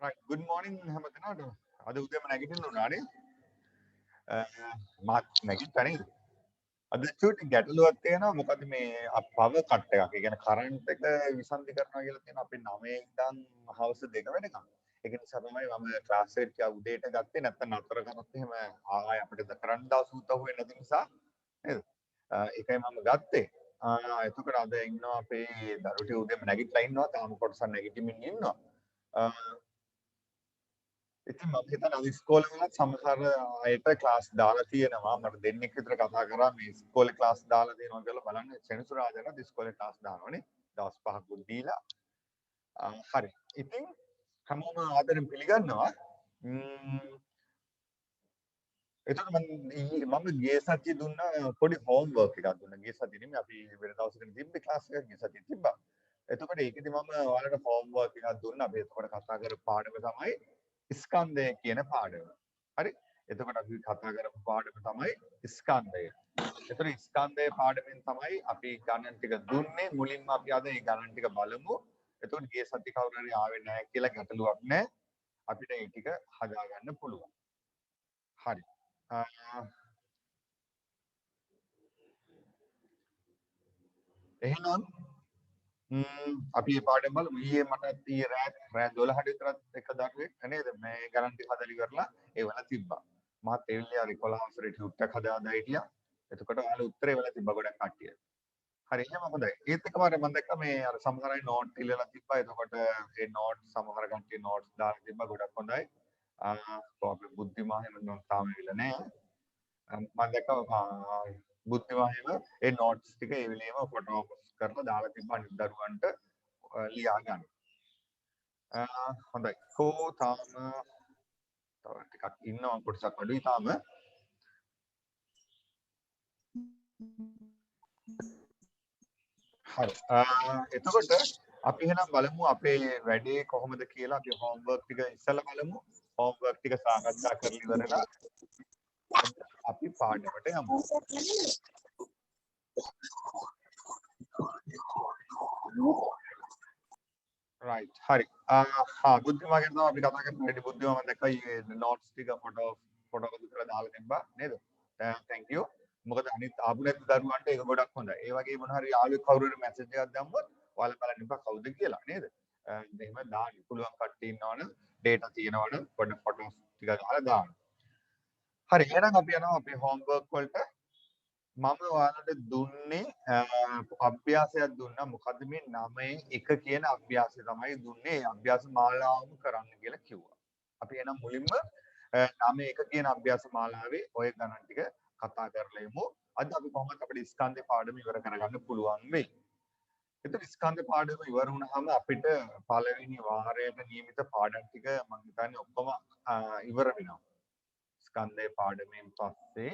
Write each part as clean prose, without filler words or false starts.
Right. Good morning හැම දිනකටම. අද උදේම නැගිටින්න උනානේ. මාත් නැගිට්ටා නේද? අද චූටි ගැටලුවක් තියෙනවා. මොකද මේ පවර් කට් එකක්. ඒ කියන්නේ කරන්ට් එක විසන්ධි කරනවා කියලා තියෙනවා අපි 9 ඉඳන් හවස 2 වෙනකම්. ඒක නිසා තමයි මම ක්ලාස් එක ටික උදේට ගත්තේ. නැත්නම් නතර කරොත් එහෙම ආයෙ අපිට කරන්න දවස් උදව් වෙන්නේ නැති නිසා නේද? ඒකයි මම ගත්තේ. එතකොට අද ඉන්නවා අපේ දරුවෝ ටික උදේම නැගිටලා ඉන්නවා. තාම කොටසක් නැගිටිමින් ඉන්නවා. ඉතින් මම හිතන්නේ අද ඉස්කෝලේ වලත් සමහර අයට ක්ලාස් දාලා තියෙනවා. මට දෙන්නෙක් විතර කතා කරා මේ ඉස්කෝලේ ක්ලාස් දාලා දෙනවා කියලා බලන්න සෙනසුරාදාට ඉස්කෝලේ ක්ලාස් දානවනේ. දවස් 5ක් දීලා. හරි. ඉතින් හැමෝම ආදරෙන් පිළිගන්නවා. එතකොට මම ගිය සතියේ දුන්න පොඩි හෝම්වර්ක් එකක් දුන්නා. ගිය සතියේ නෙමෙයි අපි වෙන දවසකට තිබ්බේ ක්ලාස් එක ගිය සතියේ තිබ්බා. එතකොට ඒකෙදි මම ඔයාලට හෝම්වර්ක් එකක් දුන්නා. අපි එතකොට කතා කරපු පාඩම තමයි ස්කන්ධය කියන පාඩම. හරි? එතකොට අපි කතා කරපු පාඩම තමයි ස්කන්ධය. එතකොට ස්කන්ධය පාඩමෙන් තමයි අපි ගණන් ටික දුන්නේ. මුලින්ම අපි අද මේ ගණන් ටික බලමු. එතකොට ගිය සතියේ කවුරු හරි ආවේ නැහැ කියලා ගැටලුවක් නැහැ. අපිට මේ ටික හදාගන්න පුළුවන්. හරි. එහෙනම් අපි මේ පාඩම බලමු. ඊයේ මට ඊයේ රෑ 12ට විතරත් එක දරුවෙක් නේද මේ ගණන් ටික හදලි කරලා ඒවල තිබ්බා. මහත් එවිල්ලා 11 වසරේ ටියුට් එකක් හදාදා හිටියා. එතකොට ඔයාලා උත්තරේ වල තිබ්බා ගොඩක් කට්ටිය. හරි එහෙනම් හොඳයි. ඒත් එකපාර මම දැක්කා මේ අර සමහර අය නෝට් ඉල්ලලා තිබ්බා. එතකොට ඒ නෝට් සමහර කට්ටිය නෝට්ස් දාලා තිබ්බා ගොඩක් හොඳයි. අපේ බුද්ධිමාහෙම නම් තාම ඉවිල්ලා නැහැ. මම දැක්කා බුද්ධිවාහිම ඒ නෝට්ස් ටික ඒ වෙලේම ෆොටෝ කරලා දාලා තිබ්බා අනිත් දරුවන්ට ලියා ගන්න. හොඳයි. තාම තව ටිකක් ඉන්නවා කොටසක් අඩුයි තාම. හරි. එතකොට අපි එහෙනම් බලමු අපේ වැඩේ කොහොමද කියලා අපි හෝම්වර්ක් ටික ඉස්සෙල්ලා බලමු. හෝම්වර්ක් ටික සාකච්ඡා කරලා ඉවරලා අපි පාඩමට යමු. රයිට් හරි. බුද්ධිමා ගැන තමයි අපි කතා කරන්නේ. වැඩි බුද්ධිමා මම දැක්කා ඊයේ නෝට්ස් ටික ෆොටෝ කරලා දාලා තිබ්බා නේද? thank you. මොකද අනිත් ආපු නැති දරුවන්ට ඒක ගොඩක් හොඳයි. ඒ වගේ මොන හරි යාළුවෙක් කවුරු හරි මැසේජ් එකක් දැම්මොත් ඔයාලා බලන්න එපා කවුද කියලා නේද? එහෙම දාන්න පුළුවන් කට්ටිය ඉන්නවනම් data තියෙනවනම් පොඩ ෆොටෝස් ටික දාලා දාන්න. හරි එහෙනම් අපි යනවා අපේ හෝම්වර්ක් වලට. මම ඔයාලට දුන්නේ අභ්‍යාසයක් දුන්නා. මොකද්ද මේ 9 1 කියන අභ්‍යාසය තමයි දුන්නේ. අභ්‍යාස මාලාවම කරන්න කියලා කිව්වා. අපි එහෙනම් මුලින්ම 9 1 කියන අභ්‍යාස මාලාවේ ඔය ගණන් ටික කතා කරලා යමු. අද අපි කොහොමද අපේ ස්කන්ධ පාඩම ඉවර කරගන්න පුළුවන් වෙයි. එතකොට ස්කන්ධ පාඩම ඉවර වුණාම අපිට පළවෙනි වාරයට නියමිත පාඩම් ටික මම හිතන්නේ ඔක්කොම ඉවර වෙනවා. ස්කන්ධය පාඩමෙන් පස්සේ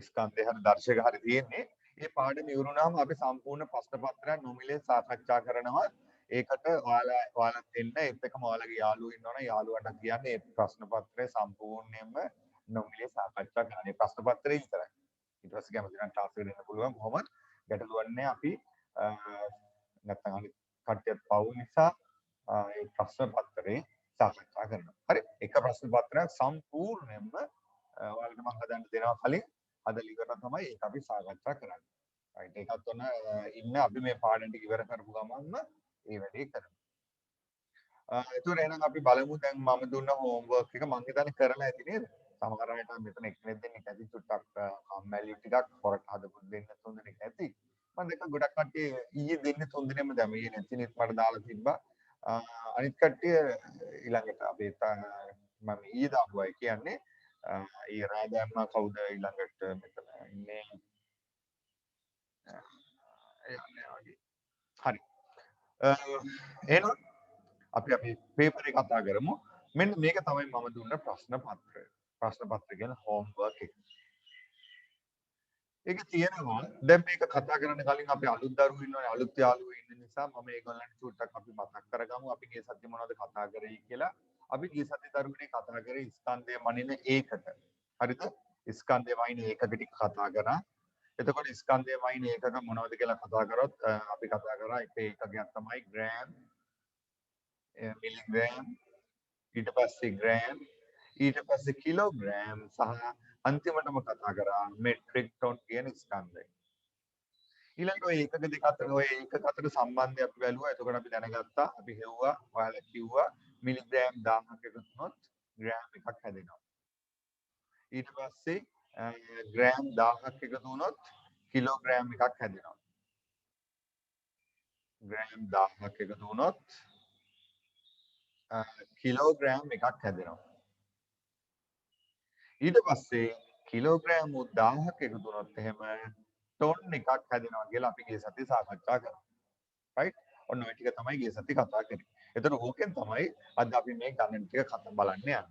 ස්කන්ධය හරි දර්ශක හරි තියෙන්නේ. මේ පාඩම ඉවරුනහම අපි සම්පූර්ණ ප්‍රශ්න පත්‍රයක් නොමිලේ සාකච්ඡා කරනවා. ඒකට ඔයාලත් එන්න ඒත් එක්කම ඔයාලගේ යාළුවෝ ඉන්නවනම් යාළුවන්ට කියන්න මේ ප්‍රශ්න පත්‍රය සම්පූර්ණයෙන්ම නොමිලේ සාකච්ඡා කරන්න. මේ ප්‍රශ්න පත්‍රය විතරයි. ඊට පස්සේ කැමති නම් ටාස්ක් එක දෙන්න පුළුවන්. කොහොමද ගැටලුවක් නැහැ. අපි නැත්නම් අනිත් කට්ටියත් පවු නිසා ඒ ප්‍රශ්න පත්‍රේ සාකච්ඡා කරනවා. හරි. එක ප්‍රශ්න පත්‍රයක් සම්පූර්ණයෙන්ම ඔයාලට මම හදන්න දෙනවා කලින් හදලා ඉවරලා තමයි ඒක අපි සාකච්ඡා කරන්නේ. රයිට් ඒකත් ඔන්න ඉන්න අපි මේ පාඩම් ටික ඉවර කරපු ගමන්ම ඒ වැඩේ කරමු. එතකොට එහෙනම් අපි බලමු දැන් මම දුන්න හෝම්වර්ක් එක මම හිතන්නේ කරලා ඇති නේද? සමහර අයට මෙතන එක්කෙනෙක් දෙන්නෙක් ඇති චුට්ටක් කම්මැලි ටිකක් හොරට හදපු දෙන්න තුන් දෙනෙක් ඇති. මම දැක්ක ගොඩක් කට්ටිය ඊයේ දෙන්න තුන් දෙනෙක්ම දැන් ඊයේ නැතිනෙත් මට දාලා තිබ්බා. අනිත් කට්ටිය ඊළඟට අපි මම ඊයේ දාපු අය කියන්නේ ඊයේ රෑ දැම්මා කවුද ඊළඟට මෙතන ඉන්නේ හරි. එහෙනම් අපි පේපර් එක කතා කරමු. මෙන්න මේක තමයි මම දුන්න ප්‍රශ්න පත්‍රය. ප්‍රශ්න පත්‍රය කියන හෝම්වර්ක් එක. ඒක තියෙනවා දැන් මේක කතා කරන්න කලින් අපි අලුත් දරුවෝ ඉන්නවනේ අලුත් යාළුවෝ ඉන්න නිසා මම ඒගොල්ලන්ට චුට්ටක් අපි මතක් කරගමු අපි ගිය සතියේ මොනවද කතා කරේ කියලා. අපි ගිය සතියේ දරුවනේ කතා කරේ ස්කන්ධය මනින ඒකට. හරිද? ස්කන්ධය මනින ඒකක ටික කතා කරා. එතකොට ස්කන්ධය මනින ඒකක මොනවද කියලා කතා කරොත් අපි කතා කරා එක ඒකකයක් තමයි ග්‍රෑම් මිලිග්‍රෑම් ඊට පස්සේ ග්‍රෑම්, ඊට පස්සේ කිලෝග්‍රෑම් සහ අන්තිමටම කතා කරා මෙට්‍රික් ටොන් කියන ස්කන්ධය. ඊළඟට ඔය එකක දෙක අතර ඔය එකක අතර සම්බන්ධය අපි බැලුවා. එතකොට අපි දැනගත්තා, අපි හෙව්වා, ඔයාලා කිව්වා මිලිග්‍රෑම් 1000ක් එකතු වුණොත් ග්‍රෑම් එකක් හැදෙනවා. ඊට පස්සේ ග්‍රෑම් 1000ක් එකතු වුණොත් කිලෝග්‍රෑම් එකක් හැදෙනවා. ග්‍රෑම් 1000ක් එකතු වුණොත් කිලෝග්‍රෑම් එකක් හැදෙනවා. ඊට පස්සේ කිලෝග්‍රෑම් 1000ක් එකතු වුණොත් එහෙම ටොන් එකක් හැදෙනවා කියලා අපි ගිය සතියේ සාකච්ඡා කරා. රයිට්? ඔන්න ඔය ටික තමයි ගිය සතියේ කතා කරේ. එතකොට ඕකෙන් තමයි අද අපි මේ ගණන් ටික කතා බලන්න යන්නේ.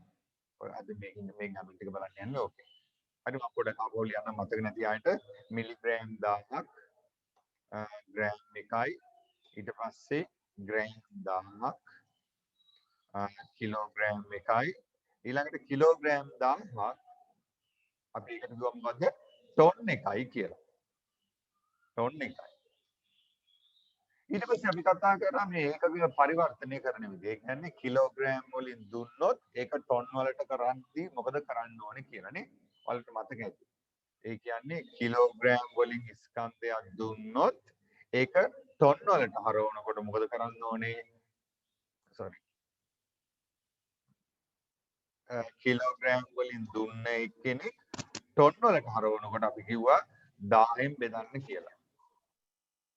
ඔය අද මේ ගණන් ටික බලන්න යන්නේ ඕකේ. හරි මම පොඩ්ඩක් ආපහු ලියන්න මතක නැති අයට මිලිග්‍රෑම් 1000ක් ග්‍රෑම් එකයි ඊට පස්සේ ග්‍රෑම් 1000ක් කිලෝග්‍රෑම් එකයි ඊළඟට කිලෝග්‍රෑම් 1000ක් අපි එකට කිව්වා මොකද්ද ටොන් එකයි කියලා. ටොන් එකයි. ඊට පස්සේ අපි කතා කරා මේ ඒකක පරිවර්තනය කරන විදිහ. ඒ කියන්නේ කිලෝග්‍රෑම් වලින් දුන්නොත් ඒක ටොන් වලට කරන්නේ මොකද කරන්න ඕනේ කියලානේ. ඔයාලට මතක ඇති. ඒ කියන්නේ කිලෝග්‍රෑම් වලින් ස්කන්ධයක් දුන්නොත් ඒක ටොන් වලට හරවනකොට මොකද කරන්න ඕනේ? සෝරි. කිලෝග්‍රෑම් වලින් දුන්න එක්කෙනෙක් ටොන් වලට හරවනකොට අපි කිව්වා 1000න් බෙදන්න කියලා.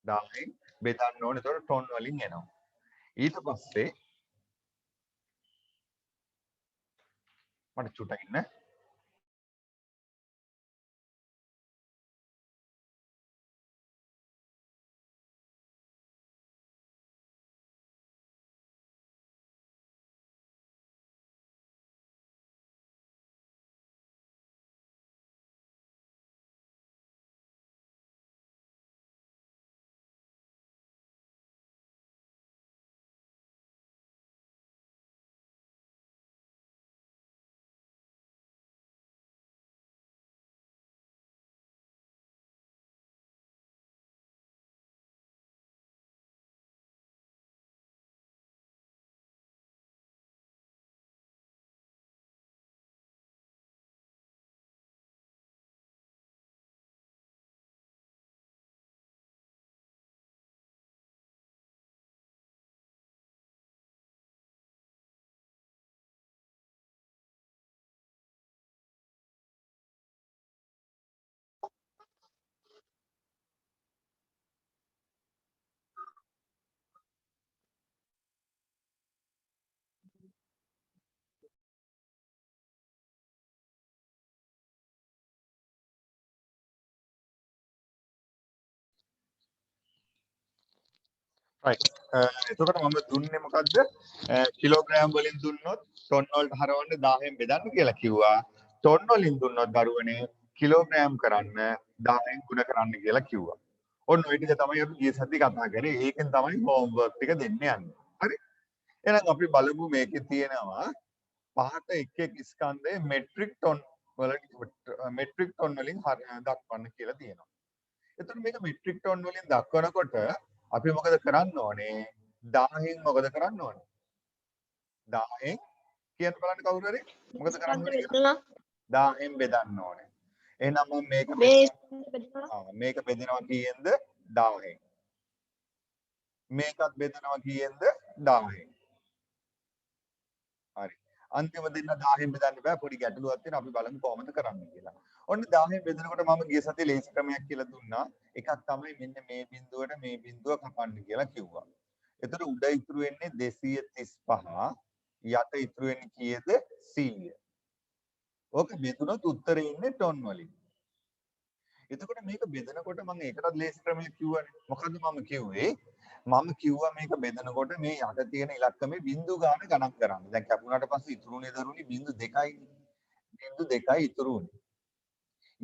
1000න් බෙදන්න ඕනේ. ඒතකොට ටොන් වලින් එනවා. ඊට පස්සේ මට චුට්ටක් ඉන්න. එතකොට මම දුන්නේ මොකද්ද? කිලෝග්‍රෑම් වලින් දුන්නොත් ටොන් වලට හරවන්න 1000න් බෙදන්න කියලා කිව්වා. ටොන් වලින් දුන්නොත් දරුවනේ කිලෝග්‍රෑම් කරන්න 1000න් ගුණ කරන්න කියලා කිව්වා. ඔන්න ඔය ටික තමයි අපි ගිය සතියේ කතා කරේ. ඒකෙන් තමයි හෝම්වර්ක් ටික දෙන්න යන්නේ. හරි? එහෙනම් අපි බලමු මේකේ තියෙනවා පහට එක් එක් ස්කන්ධයේ මෙට්‍රික් ටොන් වලින් දක්වන්න කියලා තියෙනවා. එතකොට මේක මෙට්‍රික් ටොන් වලින් දක්වනකොට අපි මොකද කරන්න ඕනේ? 1000න් මොකද කරන්න ඕනේ? 1000න් කියන්න බලන්න කවුරු හරි මොකද කරන්න ඕනේ කියලා? 1000න් බෙදන්න ඕනේ. එහෙනම් මම මේක බෙදනවා කීයෙන්ද? 1000න්. මේකත් බෙදනවා කීයෙන්ද? 1000න්. හරි. අන්තිම දෙන්න 1000න් බෙදන්න බෑ පොඩි ගැටලුවක් තියෙනවා. අපි බලමු කොහොමද කරන්නේ කියලා. ඔන්න 1000න් බෙදනකොට මම ගිය සතියේ ලේසි ක්‍රමයක් කියලා දුන්නා. එකක් තමයි මෙන්න මේ බිඳුවට මේ බිඳුව කපන්න කියලා කිව්වා. එතකොට උඩ ඉතුරු වෙන්නේ 235 යට ඉතුරු වෙන්නේ කීයද 100. ඕක බෙදුනොත් උත්තරේ ඉන්නේ ටොන් වලින්. එතකොට මේක බෙදනකොට මම ඒකටත් ලේසි ක්‍රමයක් කිව්වනේ. මොකද්ද මම කිව්වේ? මම කිව්වා මේක බෙදනකොට මේ යට තියෙන ඉලක්කමේ බිඳු ගාන ගණන් කරන්න. දැන් කැපුණාට පස්සේ ඉතුරුනේ දරුණේ බිඳු 2යි. බිඳු 2යි ඉතුරුනේ.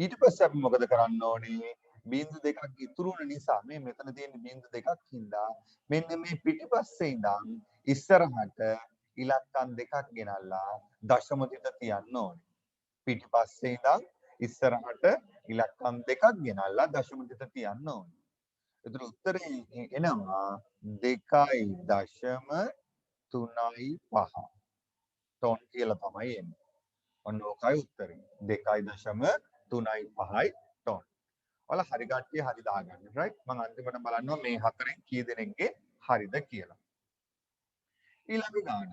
ඊට පස්සේ අපි මොකද කරන්න ඕනේ? බිඳු දෙකක් ඉතුරු වුණ නිසා මේ මෙතන තියෙන බිඳු දෙකක් හින්දා මෙන්න මේ පිටිපස්සේ ඉඳන් ඉස්සරහට ඉලක්කම් දෙකක් ගෙනල්ලා දශම තිත තියන්න ඕනේ. පිටිපස්සේ ඉඳන් ඉස්සරහට ඉලක්කම් දෙකක් ගෙනල්ලා දශම තිත තියන්න ඕනේ. ඒතර උත්තරේ එනවා 2.35. ටොන් කියලා තමයි එන්නේ. ඔන්න ඕකයි උත්තරේ. 2.35 ටොන්. ඔයාලා හරි කට්ටිය හරි දාගන්න. right? මම අන්තිමට බලනවා මේ හතරෙන් කී දෙනෙක්ගේ හරිද කියලා. ඊළඟ ගාන.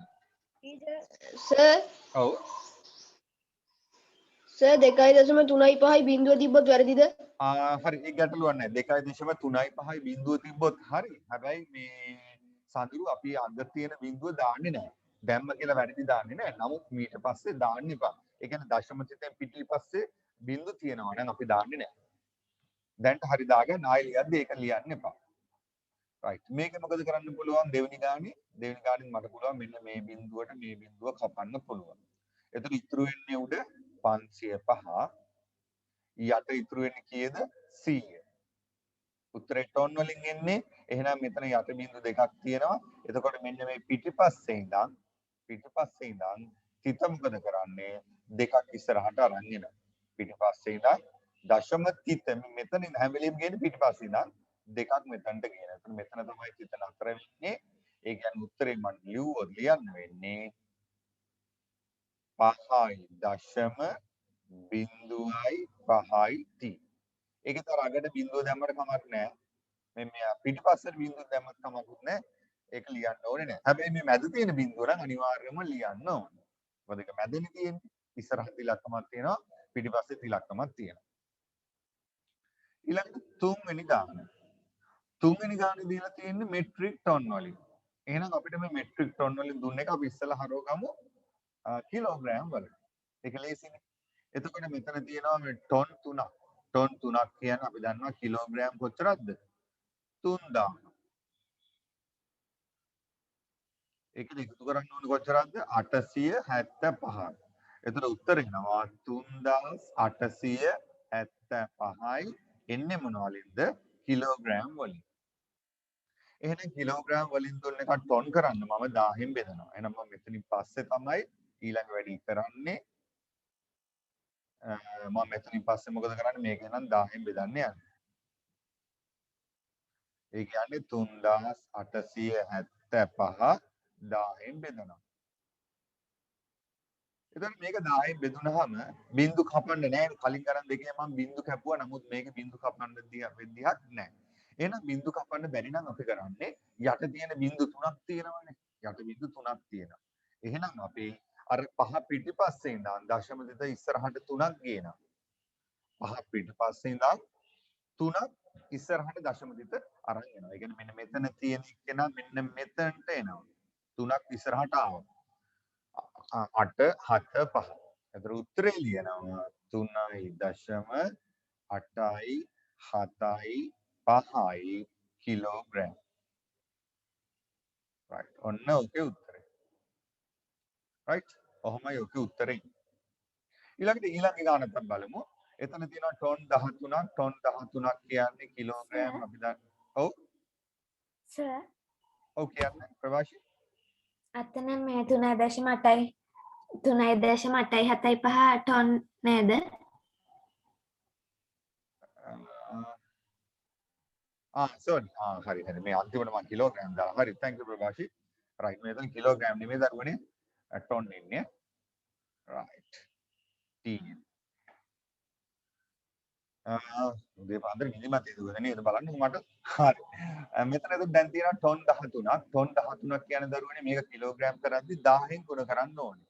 සර් ඔව්. සර් 2.35 බිංදුව තිබ්බොත් වැරදිද? හරි ඒ ගැටලුවක් නැහැ. 2.35 බිංදුව තිබ්බොත් හරි. හැබැයි මේ සඳුරු අපි අද තියෙන බිංදුව දාන්නේ නැහැ. දැම්ම කියලා වැරදි දාන්නේ නැහැ. නමුත් ඊට පස්සේ දාන්න එපා. ඒ කියන්නේ දශම චිතෙන් පිටිපස්සේ බිංදු තියෙනවා නම් අපි දාන්නේ නැහැ. දැන්ට හරි දාගෙන ආයෙ ලියද්දී ඒක ලියන්න එපා. right. මේක මොකද කරන්න පුළුවන් දෙවෙනි ගානේ? දෙවෙනි ගානෙන් මට පුළුවන් මෙන්න මේ බිංදුවට මේ බිංදුව කපන්න පුළුවන්. එතකොට ඉතුරු වෙන්නේ උඩ 505 යට ඉතුරු වෙන්නේ කීයද 100. උත්තරේ ටොන් වලින් එන්නේ. එහෙනම් මෙතන යට බිංදු දෙකක් තියෙනවා. එතකොට මෙන්න මේ පිටිපස්සේ ඉඳන් තිත මොකද කරන්නේ? දෙකක් ඉස්සරහට අරන් එනවා. පිටිපස්සේ ඉඳන් දශම තිත මෙතන හැම වෙලෙම ගේන්නේ පිටිපස්සේ ඉඳන් දෙකක් මෙතනට ගේනවා. එතන මෙතන තමයි තිත නතර වෙන්නේ. ඒ කියන්නේ උත්තරේ මම ලියුවොත් ලියන්න වෙන්නේ 5.05t. ඒකේ තර අගට බිංදුව දැම්මට කමක් නැහැ. මේ පිටිපස්සට බිංදුව දැම්මත් කමක් නැහැ. ඒක ලියන්න ඕනේ නැහැ. හැබැයි මේ මැද තියෙන බිංදුව නම් අනිවාර්යයෙන්ම ලියන්න ඕනේ. මොකද ඒක මැදනේ තියෙන්නේ. ඉස්සරහට ඉලක්කමක් තියෙනවා, පිටිපස්සෙත් ඉලක්කමක් තියෙනවා. ඊළඟට තුන්වෙනි ගාන. තුන්වෙනි ගානේ දීලා තියෙන්නේ මෙට්‍රික් ටොන් වලින්. එහෙනම් අපිට මේ මෙට්‍රික් ටොන් වලින් දුන්න එක අපි ඉස්සෙල්ලා හරව ගමු කිලෝග්‍රෑම් වලට. ඒක ලේසිනේ. එතකොට මෙතන තියෙනවා මේ ටොන් 3ක්. ටොන් 3ක් කියන්නේ අපි දන්නවා කිලෝග්‍රෑම් කොච්චරක්ද? 3000. ඒක එකතු කරන්න ඕනේ කොච්චරක්ද? 875. එතකොට උත්තර එනවා 3875යි. එන්නේ මොනවලින්ද? කිලෝග්‍රෑම් වලින්. එහෙනම් කිලෝග්‍රෑම් වලින් දුන්න එක ටොන් කරන්න මම 1000න් බෙදනවා. එහෙනම් මම මෙතනින් පස්සේ තමයි ඊළඟ වැඩි කරන්නේ. මම මෙතනින් පස්සේ මොකද කරන්නේ? මේක නම් 1000න් බෙදන්න යන්නේ. ඒ කියන්නේ 3875 1000න් බෙදනවා. එතකොට මේක 10න් බෙදුනහම බිංදු කපන්න නැහැ. කලින් ගණන් දෙකේ මම බිංදු කැපුවා. නමුත් මේක බිංදු කපන්න වෙද්දියක් නැහැ. එහෙනම් බිංදු කපන්න බැරි නම් අපි කරන්නේ යට තියෙන බිංදු තුනක් තියෙනවානේ. යට බිංදු තුනක් තියෙනවා. එහෙනම් අපි අර පහ පිටිපස්සේ ඉඳන් දශම දෙක ඉස්සරහට තුනක් ගේනවා. පහ පිටිපස්සේ ඉඳන් තුනක් ඉස්සරහට දශම දෙක අරන් එනවා. ඒ කියන්නේ මෙන්න මෙතන තියෙන කෙනා මෙන්න මෙතනට එනවා. තුනක් ඉස්සරහට ආවා. 875. එතකොට උත්තරේ ලියනවා 3.875 කිලෝග්‍රෑම්. right. ඔන්න ඔකේ උත්තරේ. right. ඔහොමයි ඔකේ උත්තරේ. ඊළඟ ගානක් බලමු. එතන තියෙනවා ටොන් 13ක්. ටොන් 13ක් කියන්නේ කිලෝග්‍රෑම් අපි දන්න. ඔව්. සර්. ඔව් කියන්නේ ප්‍රවාශි. අතන මේ 3.875 ටොන් නේද? sorry. හරි හරි. මේ අන්තිමට මම කිලෝග්‍රෑම් දාලා. හරි. thank you ප්‍රවාශි. right. මෙතන කිලෝග්‍රෑම් නෙමෙයි දරුවනේ. ටොන් ඉන්නේ. right. T. උදේ පාන්දර නිදිමත එදුවද නේද බලන්න මට. හරි. මෙතන දැන් තියෙනවා ටොන් 13ක්. ටොන් 13ක් කියන දරුවනේ මේක කිලෝග්‍රෑම් කරද්දි 1000න් ගුණ කරන්න ඕනේ.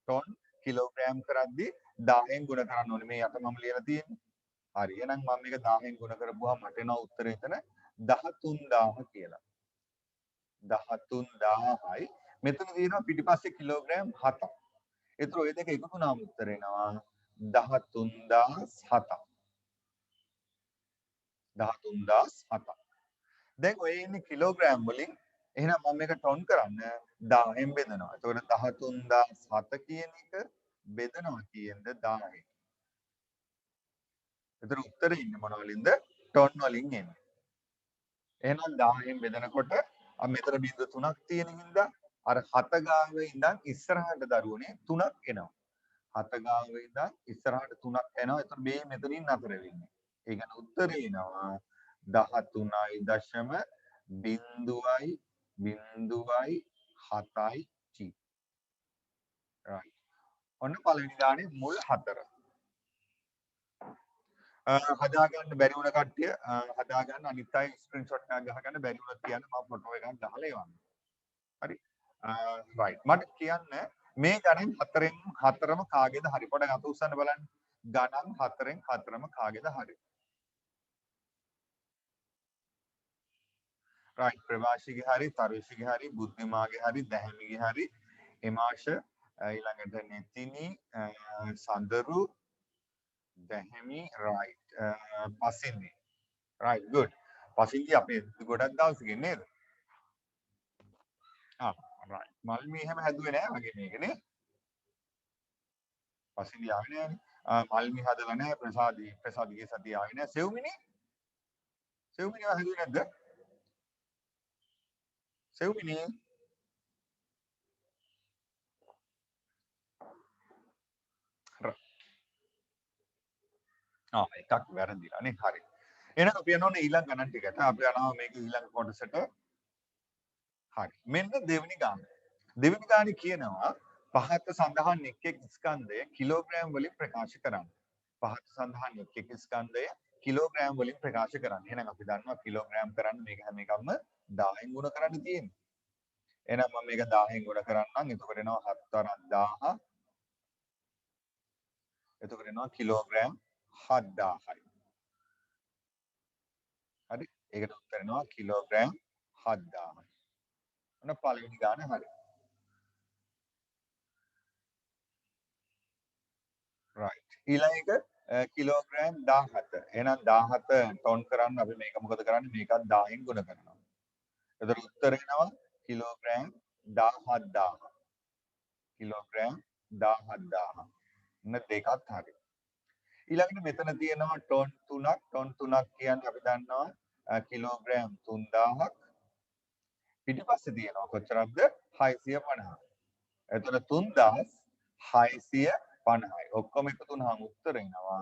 ටොන් කිලෝග්‍රෑම් කරද්දි 1000න් ගුණ කරන්න ඕනේ. මේ යට මම ලියලා තියෙන්නේ. හරි. එහෙනම් මම මේක 1000න් ගුණ කරපුවාම මට එනවා උත්තරේ එතන 13000 කියලා. 13000යි. මෙතන තියෙනවා පිටිපස්සේ කිලෝග්‍රෑම් 7ක්. ඒතර ඔය දෙක එකතු වුණාම උත්තර එනවා 13007ක්. 13007ක්. දැන් ඔය ඉන්නේ කිලෝග්‍රෑම් වලින්. එහෙනම් මම මේක ටොන් කරන්න 1000න් බෙදනවා. එතකොට 13007 කියන එක බෙදනවා කියනද 1000න්. එතන උත්තරේ ඉන්නේ මොන වලින්ද? ටොන් වලින් එන්නේ. එහෙනම් 1000න් බෙදනකොට මෙතන බිංදු 3ක් තියෙන හින්දා අර 7 ගාවේ ඉඳන් ඉස්සරහට දරුවනේ 3ක් එනවා. 7 ගාවේ ඉඳන් ඉස්සරහට 3ක් එනවා. එතකොට මේ මෙතනින් නතර වෙන්නේ. ඒ කියන්නේ උත්තරේ එනවා 13.0.07යි t. right ඔන්න පළවෙනි ගානේ මුල් 4 හදාගන්න බැරි වුණ කට්ටිය හදාගන්න අනිත් අය ස්ක්‍රීන්ෂොට් එකක් ගහගන්න බැරි වුණොත් කියන්න මම ෆොටෝ එකක් ගහලා එවන්න. හරි. රයිට් මට කියන්න මේ ගණන් හතරෙන් හතරම කාගේද හරි පොඩ්ඩක් අත උස්සන්න බලන්න. ගණන් හතරෙන් හතරම කාගේද හරි. රයිට් ප්‍රවාශිගේ හරි තරුෂිගේ හරි බුද්ධිමාගේ හරි දැහැමිගේ හරි එමාෂ ඊළඟට නෙතිනි සඳරු දැහැමි රයිට් පසින්දි right good පසින්දි අපේ ගොඩක් දවසකින් නේද right මල්මි එහෙම හැදුවේ නෑ වගේ මේකනේ පසින්දි ආවේ නෑනේ මල්මි හදලා නෑ ප්‍රසාදිගේ සතිය ආවේ නෑ සෙව්මිනි හැදුවේ නැද්ද සෙව්මිනි එකක් වැරදිලා නේ හරි එහෙනම් අපි යනවා ඊළඟ ගණන් ටිකට අපි යනවා මේක ඊළඟ කොටසට හරි මෙන්න දෙවෙනි ගානේ කියනවා පහත සඳහන් එක් ස්කන්ධය කිලෝග්‍රෑම් වලින් ප්‍රකාශ කරන්න පහත සඳහන් එක් ස්කන්ධය කිලෝග්‍රෑම් වලින් ප්‍රකාශ කරන්න එහෙනම් අපි දන්නවා කිලෝග්‍රෑම් කරන්න මේක හැම එකක්ම 10න් ගුණ කරන්න තියෙන්නේ එහෙනම් මම මේක 10න් ගුණ කරන්නම් එතකොට එනවා 7000 එතකොට එනවා කිලෝග්‍රෑම් 7000යි හරි ඒකට උත්තර එනවා කිලෝග්‍රෑම් 7000යි ඔන්න පළවෙනි ගාන හරි right ඊළඟ එක කිලෝග්‍රෑම් 17 එහෙනම් 17 ටොන් කරන්න අපි මේක මොකද කරන්නේ මේකත් 10න් ගුණ කරනවා එතකොට උත්තර එනවා කිලෝග්‍රෑම් 17000 කිලෝග්‍රෑම් 17000 න දෙකත් හරි ඊළඟට මෙතන තියෙනවා ටොන් 3ක් කියන්නේ අපි දන්නවා කිලෝග්‍රෑම් 3000ක් පිටිපස්සේ තියෙනවා කොච්චරක්ද 650 එතකොට 3650යි ඔක්කොම එකතු වුණාම උත්තර එනවා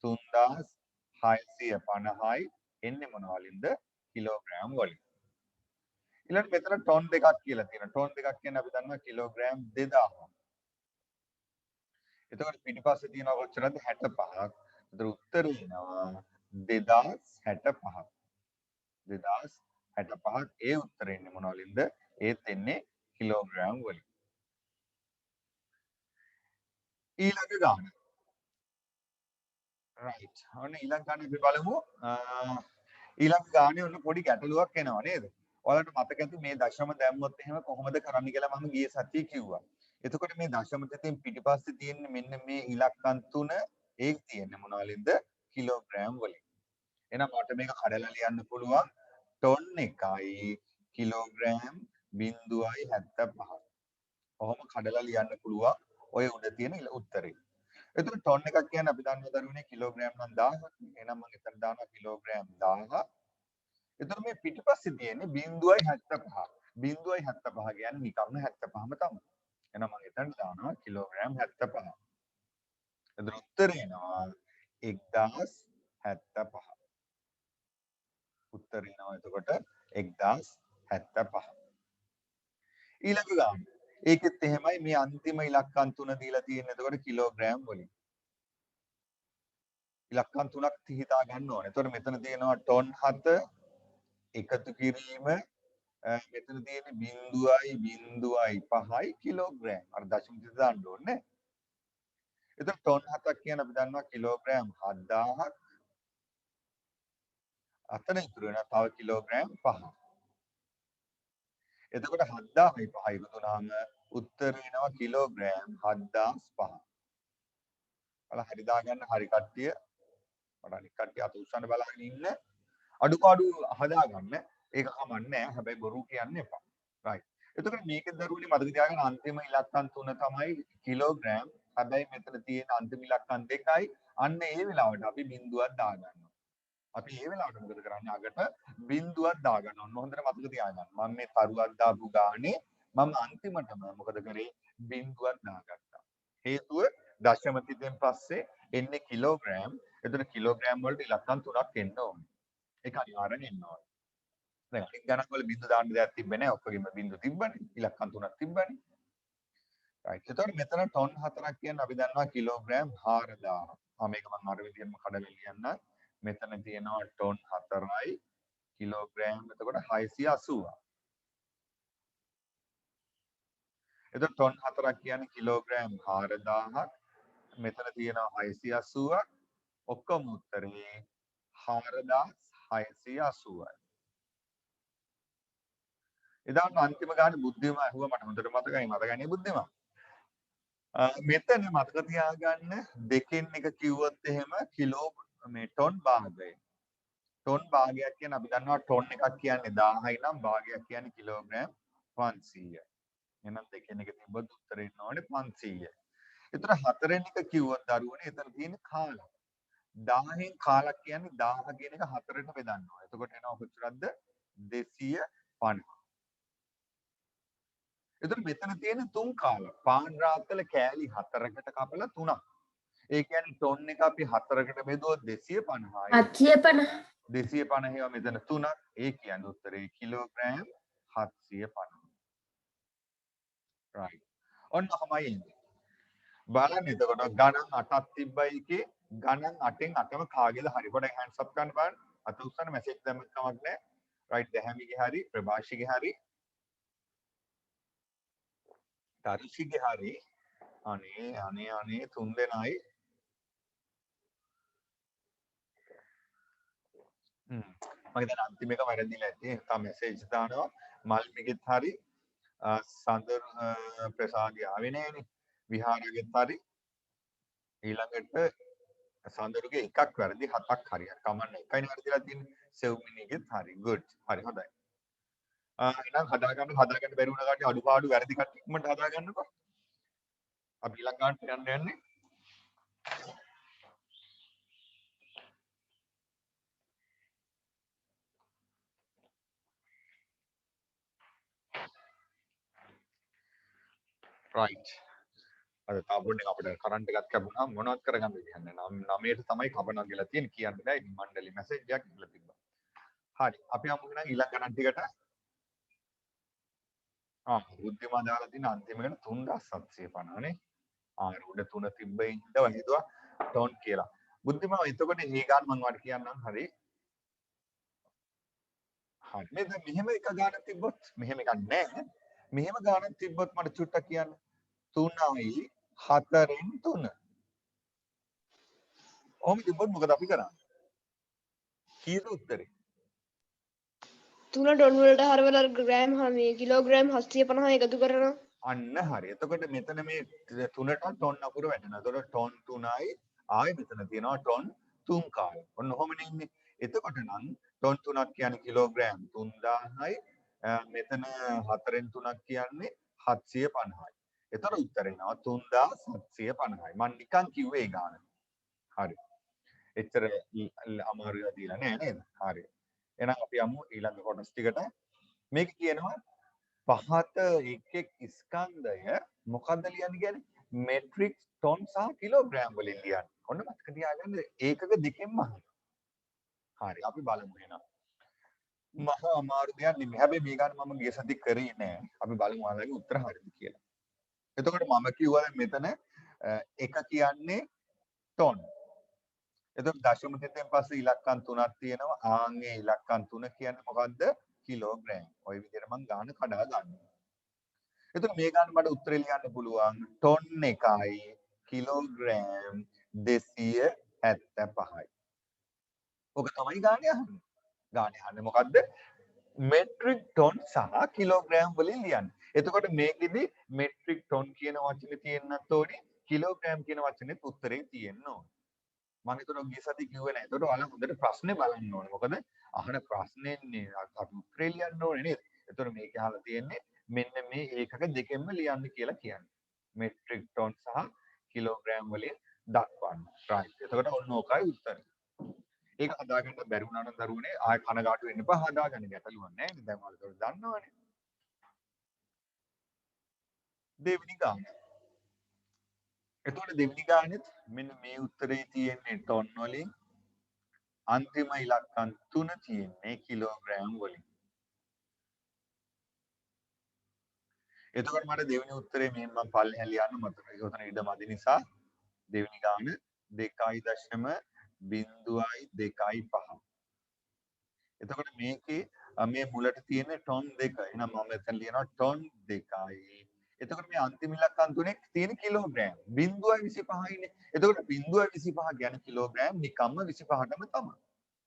3650යි එන්නේ මොන වලින්ද කිලෝග්‍රෑම් වලින් ඊළඟට මෙතන ටොන් දෙකක් කියලා තියෙනවා ටොන් දෙකක් කියන්නේ අපි දන්නවා කිලෝග්‍රෑම් 2000 එතකොට පිටිපස්සේ තියෙනවා කොච්චරද 65ක් එතකොට උත්තර එනවා 2065ක් 2065ක් ඒ උත්තරේ එන්නේ මොන වලින්ද ඒත් එන්නේ කිලෝග්‍රෑම් වලින් ඊළඟ ගාන right ඔන්න ඊළඟ ගාන අපි බලමු ඊළඟ ගානේ ඔන්න පොඩි ගැටලුවක් එනවා නේද ඔයාලට මතක ඇති මේ දශම දැම්මොත් එහෙම කොහොමද කරන්න කියලා මම ගියේ සතියේ කිව්වා එතකොට මේ දශම දෙකෙන් පිටිපස්සේ තියෙන මෙන්න මේ ඉලක්කම් තුන ඒක තියෙන්නේ මොන වලින්ද කිලෝග්‍රෑම් වලින් එහෙනම් මට මේක කඩලා ලියන්න පුළුවන් ටොන් එකයි කිලෝග්‍රෑම් 0.75 ඔහොම කඩලා ලියන්න පුළුවන් ඔය උඩ තියෙන උත්තරේ එතකොට ටොන් එකක් කියන්නේ අපි දන්නවා දරුවනේ කිලෝග්‍රෑම් නම් 1000ක් එහෙනම් මම එතන දානවා කිලෝග්‍රෑම් 1000ක් එතකොට මේ පිටිපස්සේ තියෙන්නේ 0.75 0.75 කියන්නේ නිකම්ම 75ම තමයි එහෙනම් මම එතන දානවා කිලෝග්‍රෑම් 75 එතකොට උත්තරේ එනවා 1075 උත්තරේ එනවා එතකොට 1075 ඊළඟ ගාන ඒකෙත් එහෙමයි මේ අන්තිම ඉලක්කම් තුන දීලා තියෙන්නේ එතකොට කිලෝග්‍රෑම් වලින් ඉලක්කම් තුනක් හිතා ගන්න ඕනේ. එතකොට මෙතන තියෙනවා ටොන් 7 එකතු කිරීම මෙතන තියෙන්නේ 0.05යි කිලෝග්‍රෑම්. අර දශම දෙක දාන්න ඕනේ. එතකොට ටොන් 7ක් කියන අපි දන්නවා කිලෝග්‍රෑම් 7000ක්. අතන ඉතුරු වෙනවා තව කිලෝග්‍රෑම් 5ක්. එතකොට 7000යි 5යි එකතු වුණාම උත්තර වෙනවා කිලෝග්‍රෑම් 7005. බලන්න හරි දාගන්න හරි කට්ටිය. මට අනිත් කට්ටිය අත උස්සන්න බලාගෙන ඉන්න. අඩුපාඩු හදාගන්න. ඒක කමන්නේ නැහැ. හැබැයි බොරු කියන්න එපා. right. එතකොට මේකේ දරුවනේ මතක තියාගන්න අන්තිම ඉලක්කම් 3 තමයි කිලෝග්‍රෑම්. හැබැයි මෙතන තියෙන අන්තිම ඉලක්කම් 2යි. අන්න ඒ වෙලාවට අපි බිඳුවක් දාගන්නවා. අපි ඒ වෙලාවට මොකද කරන්නේ අගට බිඳුවක් දාගන්න ඕන. හොඳට මතක තියාගන්න. මම මේ තරුවක් දාපු ගානේ මම අන්තිමටම මොකද කරේ බිඳුවක් දාගත්තා. හේතුව දශම තිතෙන් පස්සේ එන්නේ කිලෝග්‍රෑම්. එතන කිලෝග්‍රෑම් වලට ඉලක්කම් 3ක් එන්න ඕනේ. ඒක අනිවාර්යෙන් එන්න ඕනේ. දැන් අනිත් ගණන් වල බිඳු දාන්න දෙයක් තිබ්බේ නැහැ. ඔක්කොගෙම බිඳු තිබ්බනේ. ඉලක්කම් 3ක් තිබ්බනේ. right. එතකොට මෙතන ටොන් 4ක් කියන්නේ අපි දන්නවා කිලෝග්‍රෑම් 4000. මේක මම අර විදිහටම කඩලා ලියන්න. මෙතන තියෙනවා ටොන් 4යි කිලෝග්‍රෑම් එතකොට 680ක්. එතකොට ටොන් 4ක් කියන්නේ කිලෝග්‍රෑම් 4000ක්. මෙතන තියෙනවා 680ක්. ඔක්කොම උත්තරේ 4680යි. එදාම අන්තිම ගානේ බුද්ධිම ඇහුවා මට හොඳට මතකයි බුද්ධිම. මෙතන මතක තියාගන්න දෙකෙන් එක කිව්වොත් එහෙම කිලෝ මේ ටොන් භාගය. ටොන් භාගයක් කියන්නේ අපි දන්නවා ටොන් එකක් කියන්නේ 1000යි නම් භාගයක් කියන්නේ කිලෝග්‍රෑම් 500යි. එහෙනම් දෙකෙන් එක තිබ්බොත් උත්තරේ එන්න ඕනේ 500යි. ඒතර හතරෙන් එක කිව්වොත් දරුවනේ එතන තියෙන කාලක්. 1000න් කාලක් කියන්නේ 1000 කියන එක හතරට බෙදන්න ඕනේ. එතකොට එනවා කොච්චරද 250. එතකොට මෙතන තියෙන තුන් කාලක්. පාන් රාත්තල කෑලි 4කට කපලා 3ක්. ඒ කියන්නේ ටොන් එක අපි 4කට බෙදුවොත් 250යි. 250 ඒවා මෙතන 3ක්. ඒ කියන්නේ උත්තරේ කිලෝග්‍රෑම් 750. right. ඔන්න තමයි එන්නේ. බලන්න එතකොට ගණන් 8ක් තිබ්බයි එකේ ගණන් 8න් 8ම කාගේද හරි. පොඩ්ඩක් hands up ගන්න බලන්න. අත උස්සන්න මැසේජ් දැම්මත් කමක් නැහැ. right දැහැමිගේ හරි ප්‍රභාෂිගේ හරි තරුෂිගේ හරි අනේ තුන් දෙනයි මගේ දැන් අන්තිම එක වැරදිලා ඇති. තා මැසේජ් දානවා මල්මිගෙත් හරි සඳර ප්‍රසාදි ආවේ නෑනේ. විහාරගෙත් හරි ඊළඟට සඳරුගේ එකක් වැරදි 7ක් හරියට. කමන්නේ එකයි වැරදිලා තියෙන්නේ. සෙව්මිනිගෙත් හරි. good. හරි හොඳයි. එහෙනම් හදාගන්න බැරි වුණා කට්ටිය අඩුපාඩු වැරදි කට්ටිය ඉක්මනට හදාගන්නකෝ. අපි ඊළඟ ගානට යන්නේ. right. අද තාපොන්නේ අපිට කරන්ට් එකක් කැපුණා මොනවත් කරගන්න විදිහක් නැහැ. 9ට තමයි කපනවා කියලා තියෙන කියන්න බෑ. ඉතින් මණ්ඩලෙ මැසේජ් එකක් ඉල්ලලා තිබ්බා. හරි. අපි යමු නම් ඊළඟ ගණන් ටිකට. බුද්ධිමා දාලා තියෙන අන්තිම එක 3750 නේ. උඩ 3 තිබ්බේ ඉඳලා හිතුවා ටොන් කියලා. බුද්ධිමා එතකොට මේ ගාන මම වාට කියන්නම් හරි. හරි. මෙන්න මෙහෙම එක ගානක් තිබ්බොත් මෙහෙම එකක් නැහැ. මෙහෙම ගානක් තිබ්බොත් මට චුට්ටක් කියන්න. 3යි 4න් 3. ඔහොම තිබ්බොත් මොකද අපි කරන්නේ? කීයද උත්තරේ? 3 ටොන් වලට හරවලා ග්‍රෑම් මේ කිලෝග්‍රෑම් 750 එකතු කරනවා. අන්න හරි. එතකොට මෙතන මේ 3ට ටොන් අකුර වැටෙනවා. එතකොට ටොන් 3යි ආයෙ මෙතන තියෙනවා ටොන් 3 කාලය. ඔන්න ඔහොමනේ ඉන්නේ. එතකොට නම් ටොන් 3ක් කියන්නේ කිලෝග්‍රෑම් 3000යි. මෙතන 4න් 3ක් කියන්නේ 750යි. එතකොට උත්තරේ එනවා 3750යි. මම නිකන් කිව්වේ ඒ ගාන. හරි. එච්චර අමාරුයි දීලා නෑ නේද? හරි. එහෙනම් අපි යමු ඊළඟ කොටස් ටිකට. මේක කියනවා පහත එක් ස්කන්ධය මොකක්ද ලියන්නේ කියන්නේ මෙට්‍රික් ටොන් සහ කිලෝග්‍රෑම් වලින් ලියන්නේ. ඔන්න මතක තියාගන්න ඒකක දෙකෙන්ම අහනවා. හරි අපි බලමු එහෙනම්. මහා අමාරු දෙයක් නෙමෙයි. හැබැයි මේ ගන්න මම ගිය සති කරේ නෑ. අපි බලමු ඔයාලගේ උත්තර හරිද කියලා. එතකොට මම කිව්වා මෙතන එක කියන්නේ ටොන්. එතකොට දශම තෙතෙන් පස්සේ ඉලක්කම් 3ක් තියෙනවා. ආන්ගේ ඉලක්කම් 3 කියන්නේ මොකද්ද? කිලෝග්‍රෑම්. ওই විදිහට මම ගාන කඩා ගන්නවා. එතකොට මේ ගාන මට උත්තරේ ලියන්න පුළුවන් ටොන් 1යි කිලෝග්‍රෑම් 275යි. ඔක තමයි ගානේ අහන්නේ. ගානේ අහන්නේ මොකද්ද? මෙට්‍රික් ටොන් සහ කිලෝග්‍රෑම් වලින් ලියන්න. එතකොට මේකෙදි මෙට්‍රික් ටොන් කියන වචනේ තියෙන්නත් ඕනේ කිලෝග්‍රෑම් කියන වචනේත් උත්තරේ තියෙන්න ඕනේ. මම හිතුවා ගිය සති කිව්වේ නැහැ. එතකොට ඔයාලා හොඳට ප්‍රශ්නේ බලන්න ඕනේ. මොකද අහන ප්‍රශ්නේන්නේ අපි උත්තරේ ලියන්න ඕනේ නේද? එතකොට මේක අහලා තියෙන්නේ මෙන්න මේ ඒකක දෙකෙන්ම ලියන්න කියලා කියන්නේ. මෙට්‍රික් ටොන් සහ කිලෝග්‍රෑම් වලින් දක්වන්න. right. එතකොට ඔන්න ඕකයි උත්තරේ. ඒක හදාගන්න බැරි වුණා නම් දරුවනේ ආය කනගාටු වෙන්න එපා. හදාගන්න ගැටලුවක් නැහැ නේ. දැන් ඔයාලා ඒක දන්නවනේ. දෙවෙනි ගාන. එතකොට දෙවෙනි ගානෙත් මෙන්න මේ උත්තරේ තියෙන්නේ ටොන් වලින් අන්තිම ඉලක්කම් 3 තියෙන්නේ කිලෝග්‍රෑම් වලින්. එතකොට මට දෙවෙනි උත්තරේ මේ මම පල්ලෙහා ලියන්න මතක. ඒක උතන ඉඩ මදි නිසා දෙවෙනි ගාන 2.02.5. එතකොට මේකේ මේ මුලට තියෙන ටොන් 2. එහෙනම් මම එතන ලියනවා ටොන් 2යි. එතකොට මේ අන්තිම ඉලක්කම් තුනේ තියෙන කිලෝග්‍රෑම් 0.25යිනේ. එතකොට 0.25 කියන්නේ කිලෝග්‍රෑම් නිකම්ම 25ටම තමයි.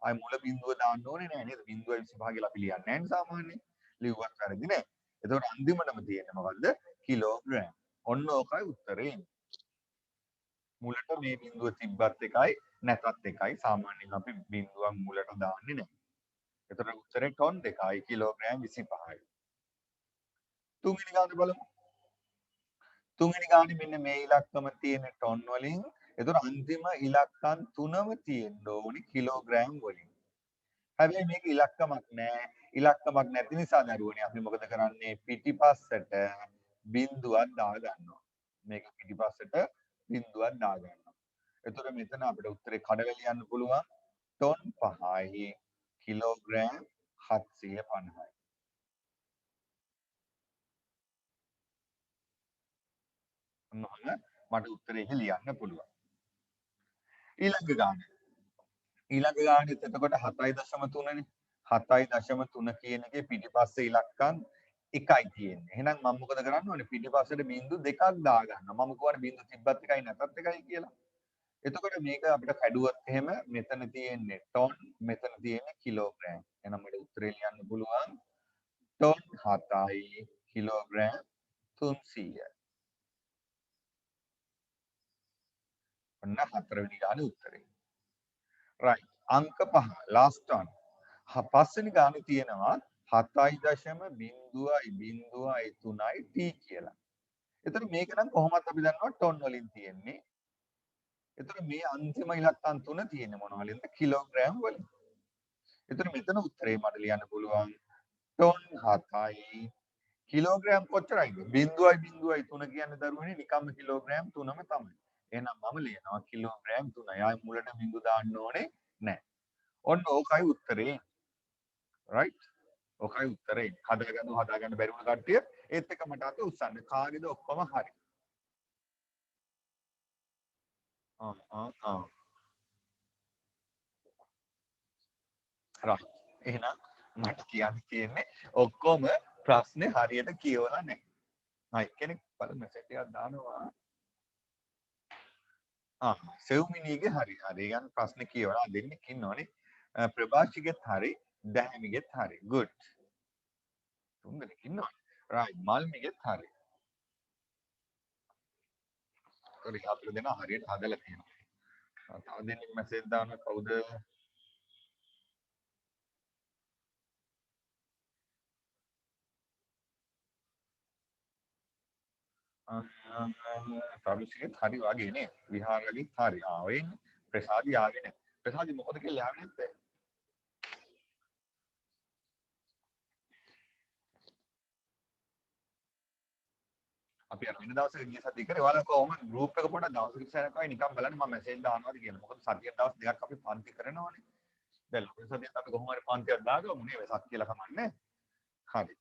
ආයි මුල බිඳුව දාන්න ඕනේ නෑ නේද? 0.25 කියලා අපි ලියන්නේ නෑනේ සාමාන්‍යයෙන්. ලිව්වත් වැරදි නෑ. එතකොට අන්තිමටම තියෙන්නේ මොකද්ද? කිලෝග්‍රෑම්. ඔන්න ඕකයි උත්තරේ. මුලට මේ බිඳුව තිබ්බත් එකයි නැතත් එකයි. සාමාන්‍යයෙන් අපි බිඳුවක් මුලට දාන්නේ නෑ. එතකොට උත්තරේ ටොන් 2යි කිලෝග්‍රෑම් 25යි. තුන්වෙනි ගාන බලමු. තුන්වෙනි ගානේ මෙන්න මේ ඉලක්කම තියෙන ටොන් වලින්. එතකොට අන්තිම ඉලක්කම් තුනම තියෙන්න ඕනි කිලෝග්‍රෑම් වලින්. හැබැයි මේක ඉලක්කමක් නෑ. ඉලක්කමක් නැති නිසා දරුවනේ අපි මොකද කරන්නේ? පිටිපස්සට බිඳුවක් දාගන්නවා. මේක පිටිපස්සට බිඳුවක් දාගන්නවා. එතකොට මෙතන අපිට උත්තරේ කඩලා ලියන්න පුළුවන් ටොන් 5යි කිලෝග්‍රෑම් 750යි. මොනවද? මට උත්තරේ ලියන්න පුළුවන්. ඊළඟ ගාන. ඊළඟ ගානෙත් එතකොට 7.3නේ. 7.3 කියන එකේ පිටිපස්සේ ඉලක්කම් එකයි තියෙන්නේ. එහෙනම් මම මොකද කරන්න ඕනේ? පිටිපස්සට බිංදු දෙකක් දාගන්නවා. මම කියවනේ බිංදු තිබ්බත් එකයි නැතත් එකයි කියලා. එතකොට මේක අපිට කැඩුවොත් එහෙම මෙතන තියෙන්නේ ටොන්, මෙතන තියෙන්නේ කිලෝග්‍රෑම්. එහෙනම් මට උත්තරේ ලියන්න පුළුවන් ටොන් 7යි කිලෝග්‍රෑම් 300යි. ඔන්න හතරවෙනි ගානේ උත්තරේ. right අංක 5 last one. පස්වෙනි ගානේ තියෙනවා 7.0.03යි t කියලා. එතකොට මේක නම් කොහොමද අපි දන්නවා ටොන් වලින් තියෙන්නේ. එතකොට මේ අන්තිම ඉලක්කම් තුන තියෙන්නේ මොන වලින්ද? කිලෝග්‍රෑම් වලින්. එතකොට මෙතන උත්තරේ මට ලියන්න පුළුවන් ටොන් 7යි කිලෝග්‍රෑම් කොච්චරයිද? 0.03 කියන්නේ දරුවනේ නිකම්ම කිලෝග්‍රෑම් 3ම තමයි. එහෙනම් මම ලියනවා කිලෝග්‍රෑම් 3යි. ආයි මුලට බිංදු දාන්න ඕනේ නැහැ. ඔන්න ඕකයි උත්තරේ. right? ඕකයි උත්තරේ. හදාගන්න බැරි වුණ කට්ටිය ඒත් එක මට අත උස්සන්න. කාගේද ඔක්කොම හරි. right. එහෙනම් මට කියන්න තියෙන්නේ ඔක්කොම ප්‍රශ්නේ හරියට කියවලා නැහැ. කෙනෙක් බලන්න මෙසේජ් එකක් දානවා. සෙව්මිනීගේ හරි. හරි ගන්න ප්‍රශ්නේ කියවලා දෙන්නෙක් ඉන්නවනේ. ප්‍රභාෂිගෙත් හරි, දැහැමිගෙත් හරි. good. තුන්දෙනෙක් ඉන්නවනේ. right. මල්මිගෙත් හරි. හරි අපිට දෙන හරියට හදලා තියෙනවා. තව දෙන්නෙක් මෙසේජ් දානවා කවුද? ප්‍රභාෂිගෙත් හරි වගේ නේ. විහාරගෙත් හරි. ඔය ඉන්නේ. ප්‍රසාදි ආවේ නැහැ. ප්‍රසාදි මොකද කියලා ආවේ නැත්තේ? අපි අර වෙන දවසක ගිය සතිය කරේ ඔයාලා කොහොමද ගෲප් එක පොඩ්ඩක් දවසක ඉස්සරහකයි නිකන් බලන්න මම මෙසේජ් දානවාද කියලා. මොකද සතියක් දවස් දෙකක් අපි පන්ති කරනවානේ. දැන් ලොකු සතියක් අපි කොහොම හරි පන්තියක් දාගමු නේ වෙසක් කියලා කමන්නේ. හරි.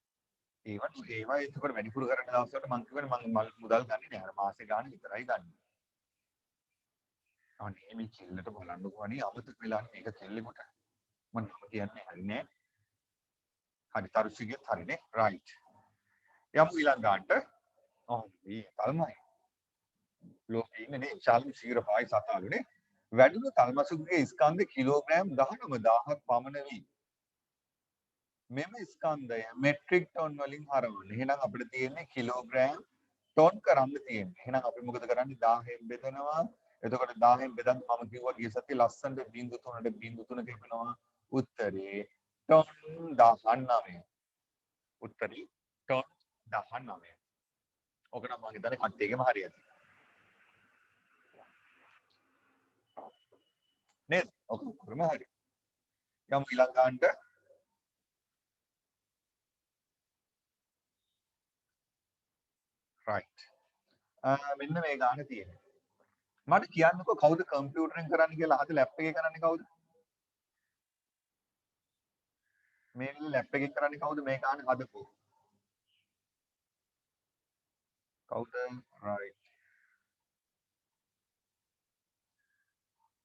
ඒවා එතකොට වැඩිපුර කරන දවස් වලට මම කියවනේ මම මුදල් ගන්නේ නෑ. අර මාසේ ගාන විතරයි ගන්නේ. අනේ මේ කෙල්ලට බලන්නකෝ අනේ අමතක වෙලා මේක කෙල්ලෙකුට. මම කියන්නේ හරි නෑ. හරි තරුසිගෙත් හරිනේ. right. යමු ඊළඟ ගානට. මේ තල්මයි. ලෝකේ ඉන්නේ විශාලම ශීඝ්‍රපායි සතාලුනේ. වැඩිම තල්මසුගේ ස්කන්ධ කිලෝග්‍රෑම් 19000ක් පමණ වී මෙම ස්කන්ධය මෙට්‍රික් ටොන් වලින් හරවන්න. එහෙනම් අපිට තියෙන්නේ කිලෝග්‍රෑම් ටොන් කරන්න තියෙන්නේ. එහෙනම් අපි මොකද කරන්නේ? 1000න් බෙදනවා. එතකොට 1000න් බෙදන් මම කිව්වා ගිය සතියේ ලස්සනට 0.3ට කියනවා උත්තරේ ටොන් 19. උත්තරේ ටොන් 19. ඔක නම් මම හිතන්නේ කට්ටියගෙම හරියට. නේද? ඔක කොහොම හරි. යමු ඊළඟ ගානට. right. මෙන්න මේ ගාන තියෙන්නේ. මට කියන්නකෝ කවුද කම්පියුටරෙන් කරන්න කියලා අහද ලැප් එකේ කරන්නේ කවුද? මේ ලැප් එකේ කරන්නේ කවුද මේ ගාන හදපුවා? කවුද? right.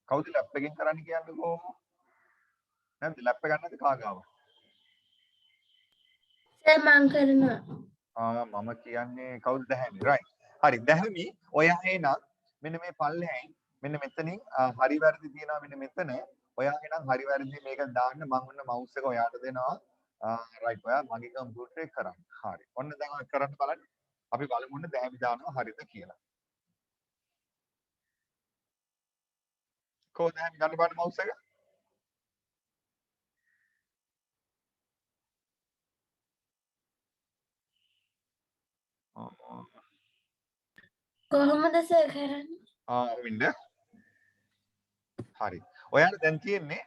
කවුද ලැප් එකෙන් කරන්න කියන්නකෝ. නැද්ද ලැප් එක ගන්න නැද්ද කාගාව? සර් මං කරනවා. මම කියන්නේ කවුද? දැහැමි. right. හරි දැහැමි ඔයා එහෙනම් මෙන්න මේ පල්ලෙහෙන් මෙන්න මෙතනින් හරි වැරදි තියෙනවා මෙන්න මෙතන. ඔයා එහෙනම් හරි වැරදි මේක දාන්න මම ඔන්න මවුස් එක ඔයාට දෙනවා. right ඔයා මගේ කම්පියුටර් එක කරන්න. හරි. ඔන්න දැන් ඔය කරන්න බලන්න. අපි බලමු ඔන්න දැහැමි දානවා හරිද කියලා. කොහොමද දැහැමි ගන්න බලන්න මවුස් එක? කොහොමද සර් කරන්නේ? ඔවින්ද හරි ඔයාලා දැන් තියෙන්නේ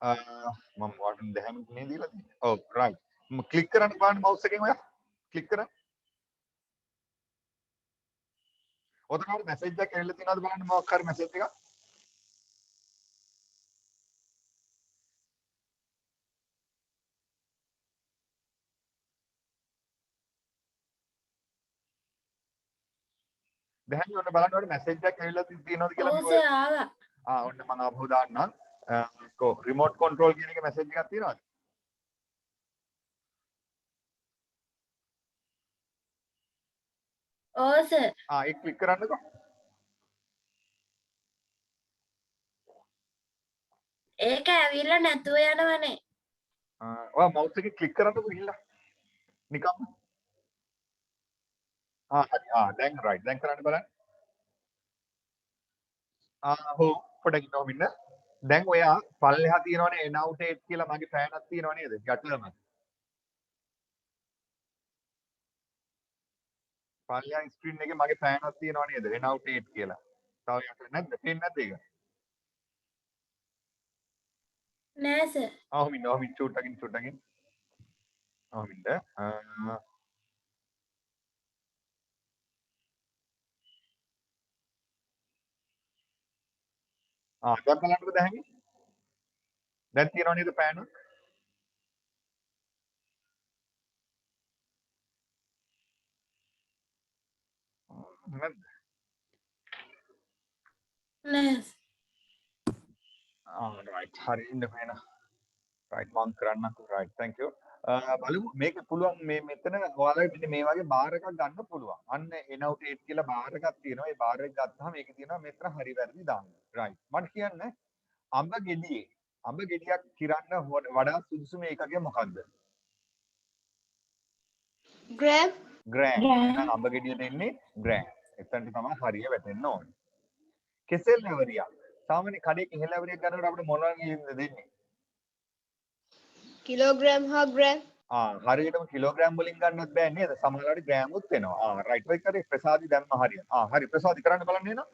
මම ඔයාලට දැහැමි මේ දීලා තියෙන්නේ ඔව් රයිට් ක්ලික් කරන්න බලන්න මවුස් එකෙන් ඔයා ක්ලික් කරන්න ඔතන මැසේජ් එකක් එන්න තියෙනවද බලන්න මොකක් හරි මැසේජ් එකක් දැහැමි ඔන්න බලන්න ඔයාලට මැසේජ් එකක් ඇවිල්ලා තියෙනවද කියලා ඔව් මේ සර් ආවා. ඔන්න මම ආපහු දාන්නම් කො රිමෝට් කන්ට්‍රෝල් කියන එක මැසේජ් එකක් තියෙනවද ඔව් සර්. ඒක ක්ලික් කරන්නකෝ ඒක ඇවිල්ලා නැතුව යනවනේ. ඔයා මවුස් එකේ ක්ලික් කරන්නකෝ ගිහිල්ලා නිකම්ම හරි දැන් රයිට් දැන් කරන්න බලන්න හෝ පොඩ්ඩක් ඉන්නවම ඉන්න දැන් ඔයා පල්ලෙහා තියෙනවනේ එන අවුට් 8 කියලා මගේ පෑනක් තියෙනව නේද ගැටලම පල්ලෙහා ස්ක්‍රීන් එකේ මගේ පෑනක් තියෙනව නේද එන අවුට් 8 කියලා තව යට නැද්ද පේන්නේ නැද්ද ඒක නෑ සර්. ඔහොමින් චුට්ටකින් ඔහොමින්ද දැන් බලන්නකෝ දැහැමි දැන් තියෙනව නේද පෑනක් නැද්ද නෑ. රයිට් හරි ඉන්න පේන රයිට් මම කරන්නකෝ රයිට් thank you බලමු මේක පුළුවන් මේ මෙතන ඔයාලට මෙන්න මේ වගේ බාර් එකක් ගන්න පුළුවන් අන්න එන අවුට් 8 කියලා බාර් එකක් තියෙනවා ඒ බාර් එක ගත්තාම මේක තියෙනවා මෙතන හරි වැරදි දාන්න රයිට් මට කියන්න අඹ ගෙඩියක් කිරන්න වඩා සුදුසුම ඒකකය මොකක්ද gram, ග්‍රෑම් ග්‍රෑම්. එහෙනම් අඹ ගෙඩියට එන්නේ ග්‍රෑම් එතනට තමයි හරිය වැටෙන්න ඕනේ කෙසෙල් නැවරියක් සාමාන්‍ය කඩේ කෙහෙල් නැවරියක් ගන්නකොට අපිට මොනවද දෙන්නේ kilogram ha gram, හරියටම කිලෝග්‍රෑම් වලින් ගන්නත් බෑ නේද? සමහරවිට ග්‍රෑම් උත් වෙනවා. රයිට් ඔය කරේ ප්‍රසාදි දැම්ම හරිය. හරි ප්‍රසාදි කරන්න බලන්න එනවා.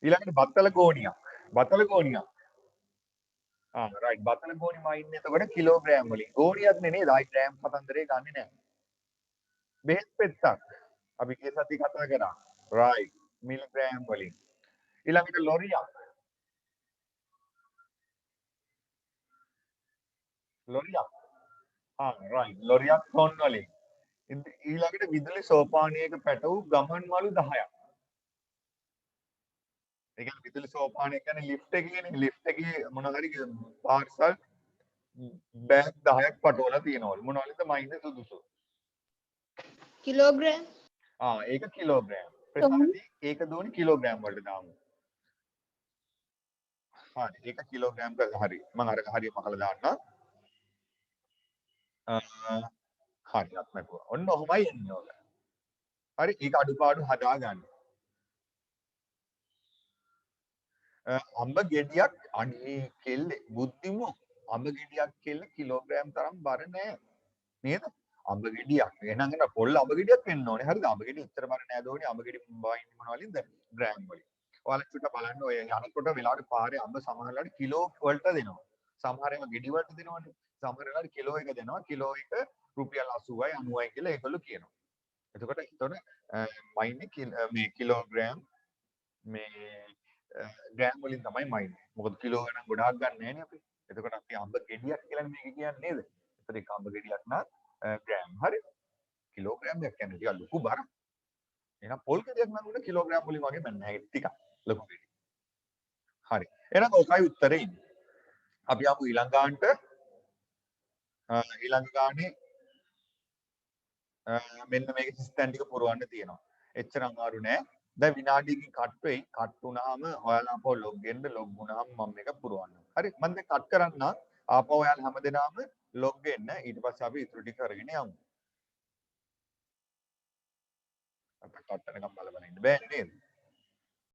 ඊළඟට බත්තල ගෝණියක්. රයිට් බත්තල ගෝණි මයින් එතකොට කිලෝග්‍රෑම් වලින්. ගෝණියක් නේ නේද? ආයි ග්‍රෑම් කතන්දරේ ගන්නෙ නෑ. බෙහෙත් පෙත්තක්. අපි ඒ සති කතා කරා. රයිට් මිලිග්‍රෑම් වලින්. ඊළඟට ලොරියක්. රයිට් ලොරියක් ටොන් වලින්. ඊළඟට විදුලි සෝපානයක පැටවූ ගමන් මළු 10ක්. ඒ කියන්නේ විදුලි සෝපානය කියන්නේ ලිෆ්ට් එක කියන්නේ ලිෆ්ට් එකේ මොන හරි පාර්සල් බෑග් 10ක් පටවලා තියෙනවලු. මොනවලද මයින්ද සුදුසු? kilogram, ඒක කිලෝග්‍රෑම්. ප්‍රසාදි ඒක දුවන්නේ කිලෝග්‍රෑම් වලට දාමු. හරි ඒක කිලෝග්‍රෑම් හරි. මම අර හරිය මහලා දාන්නම්. හරි අත්නකුව. ඔන්න ඔහොමයි එන්නේ ඔය. හරි ඒක අඩුපාඩු හදාගන්න. අඹ ගෙඩියක් අනේ කෙල්ලේ බුද්ධිමෝ අඹ ගෙඩියක් කෙල්ල කිලෝග්‍රෑම් තරම් බර නෑ නේද අඹ ගෙඩියක් එහෙනම් එන පොල් අඹ ගෙඩියක් වෙන්න ඕනේ හරිද අඹ ගෙඩිය උත්තර බර නෑ දෝනේ අඹ ගෙඩි වයින් මොන වලින්ද ග්‍රෑම් වලින් ඔයාලා චුට්ට බලන්න ඔය යනකොට වෙලාවට පාරේ අඹ සමහරවල්ලාට කිලෝ වලට දෙනවා සමහර ඒවා ගෙඩි වලට දෙනවනේ සමහර වෙලාවට කිලෝ එක දෙනවා කිලෝ එක රුපියල් 80යි 90යි කියලා ඒගොල්ලෝ කියනවා එතකොට මේ කිලෝග්‍රෑම් මේ ග්‍රෑම් වලින් තමයි මයින්නේ. මොකද කිලෝ ගණන් ගොඩාක් ගන්න නෑනේ අපි. එතකොට අපි අඹ ගෙඩියක් කියලා මේක කියන්නේ නේද? එතකොට ඒක අඹ ගෙඩියක් නම් ග්‍රෑම්. හරි. කිලෝග්‍රෑම් එකක් කියන්නේ ටිකක් ලොකු බරක්. එහෙනම් පොල් ගෙඩියක් නංගුන කිලෝග්‍රෑම් වලින් වගේ මම නැහැ ටිකක් ලොකු ගෙඩියක්. හරි. එහෙනම් ඔකයි උත්තරේ ඉන්නේ. අපි ආපු ඊළඟ ගානට ඊළඟ ගානේ මෙන්න මේක සිස්ටම් ටික පුරවන්න තියෙනවා. එච්චර අමාරු නෑ. දැන් විනාඩියකින් කට් වෙයි. කට් වුණාම ඔයාලා ආපහු ලොග් වෙන්න ලොග් වුණාම මම මේක පුරවන්නම්. හරි. මම දැන් කට් කරන්න. ආපහු ඔයාලා හැමදෙනාම ලොග් වෙන්න. ඊට පස්සේ අපි ඉතුරු ටික කරගෙන යමු. අපිට කට් වෙනකම් බලන්න ඉන්න බෑනේ නේද?